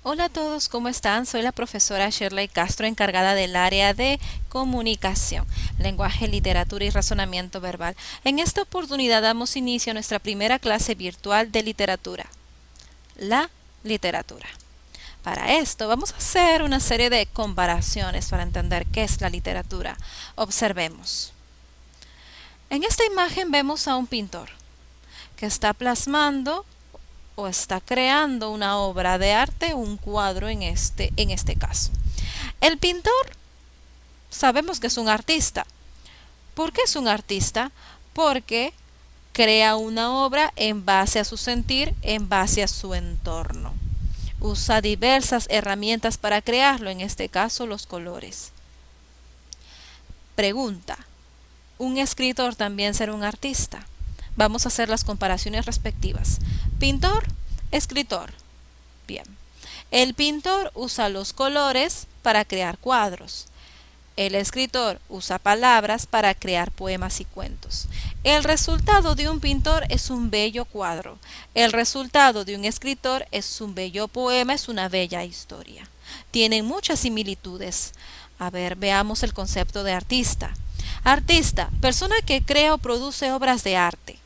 Hola a todos, ¿cómo están? Soy la profesora Shirley Castro, encargada del área de comunicación, lenguaje, literatura y razonamiento verbal. En esta oportunidad damos inicio a nuestra primera clase virtual de literatura, la literatura. Para esto vamos a hacer una serie de comparaciones para entender qué es la literatura. Observemos. En esta imagen vemos a un pintor que está plasmando o está creando una obra de arte, un cuadro en este caso. El pintor sabemos que es un artista. ¿Por qué es un artista? Porque crea una obra en base a su sentir, en base a su entorno. Usa diversas herramientas para crearlo, en este caso los colores. Pregunta, ¿un escritor también será un artista? Vamos a hacer las comparaciones respectivas. Pintor, escritor. Bien. El pintor usa los colores para crear cuadros. El escritor usa palabras para crear poemas y cuentos. El resultado de un pintor es un bello cuadro. El resultado de un escritor es un bello poema, es una bella historia. Tienen muchas similitudes. A ver, veamos el concepto de artista. Artista, persona que crea o produce obras de arte.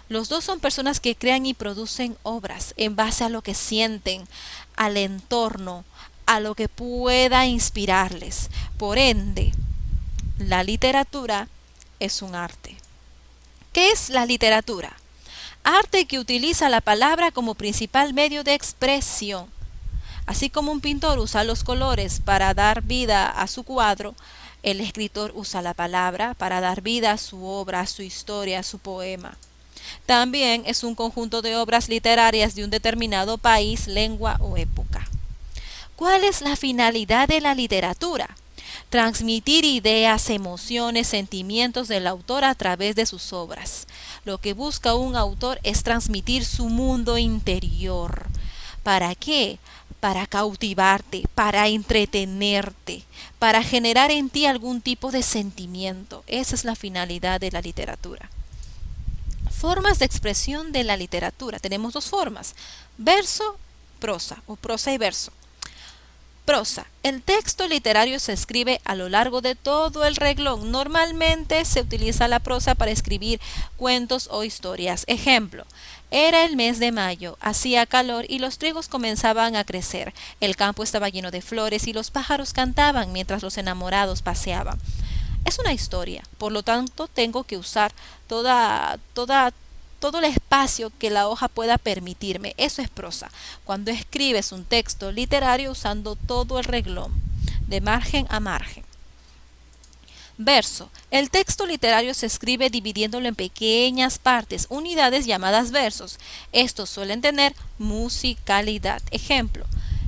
Los dos son personas que crean y producen obras en base a lo que sienten, al entorno, a lo que pueda inspirarles. Por ende, la literatura es un arte. ¿Qué es la literatura? Arte que utiliza la palabra como principal medio de expresión. Así como un pintor usa los colores para dar vida a su cuadro, el escritor usa la palabra para dar vida a su obra, a su historia, a su poema. También es un conjunto de obras literarias de un determinado país, lengua o época. ¿Cuál es la finalidad de la literatura? Transmitir ideas, emociones, sentimientos del autor a través de sus obras. Lo que busca un autor es transmitir su mundo interior. ¿Para qué? Para cautivarte, para entretenerte, para generar en ti algún tipo de sentimiento. Esa es la finalidad de la literatura. Formas de expresión de la literatura. Tenemos dos formas: verso, prosa o prosa y verso. Prosa. El texto literario se escribe a lo largo de todo el renglón. Normalmente se utiliza la prosa para escribir cuentos o historias. Ejemplo: era el mes de mayo, hacía calor y los trigos comenzaban a crecer. El campo estaba lleno de flores y los pájaros cantaban mientras los enamorados paseaban. Es una historia, por lo tanto tengo que usar todo el espacio que la hoja pueda permitirme. Eso es prosa. Cuando escribes un texto literario usando todo el renglón, de margen a margen. Verso. El texto literario se escribe dividiéndolo en pequeñas partes, unidades llamadas versos. Estos suelen tener musicalidad. Ejemplo: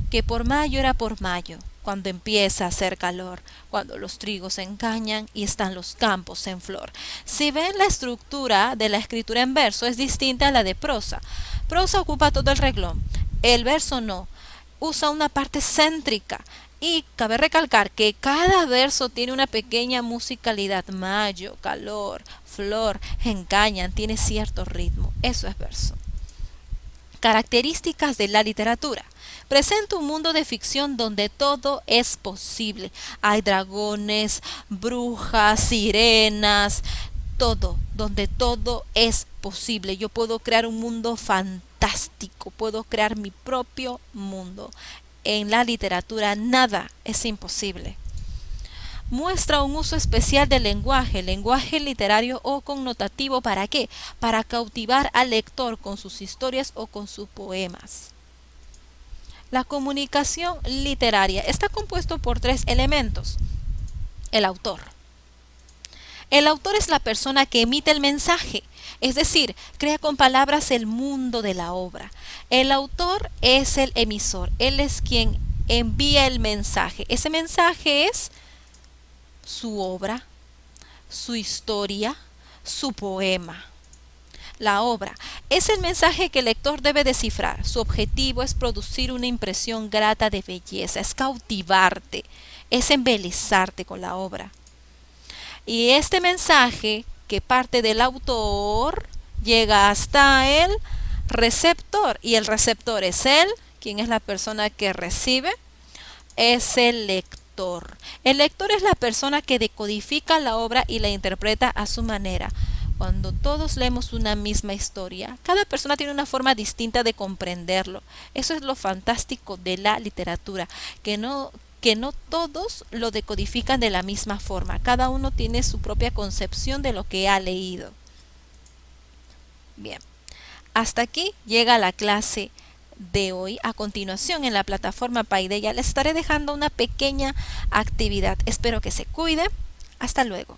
que por mayo era por mayo, cuando empieza a hacer calor, cuando los trigos se encañan y están los campos en flor. Si ven, la estructura de la escritura en verso es distinta a la de prosa. Prosa ocupa todo el renglón, el verso no, usa una parte céntrica. Y cabe recalcar que cada verso tiene una pequeña musicalidad. Mayo, calor, flor, encañan, tiene cierto ritmo. Eso es verso. Características de la literatura. Presenta un mundo de ficción donde todo es posible. Hay dragones, brujas, sirenas, todo, donde todo es posible. Yo puedo crear un mundo fantástico, puedo crear mi propio mundo. En la literatura nada es imposible. Muestra un uso especial del lenguaje, lenguaje literario o connotativo. ¿Para qué? Para cautivar al lector con sus historias o con sus poemas. La comunicación literaria está compuesto por tres elementos. El autor. El autor es la persona que emite el mensaje, es decir, crea con palabras el mundo de la obra. El autor es el emisor, él es quien envía el mensaje. Ese mensaje es su obra, su historia, su poema. La obra es el mensaje que el lector debe descifrar. Su objetivo es producir una impresión grata de belleza, es cautivarte, es embelezarte con la obra. Y este mensaje que parte del autor llega hasta el receptor, y el receptor es él ¿Quién es la persona que recibe? Es el lector. El lector es la persona que decodifica la obra y la interpreta a su manera. Cuando todos leemos una misma historia, cada persona tiene una forma distinta de comprenderlo. Eso es lo fantástico de la literatura, que no todos lo decodifican de la misma forma. Cada uno tiene su propia concepción de lo que ha leído. Bien, hasta aquí llega la clase de hoy. A continuación, en la plataforma Paideia les estaré dejando una pequeña actividad. Espero que se cuide. Hasta luego.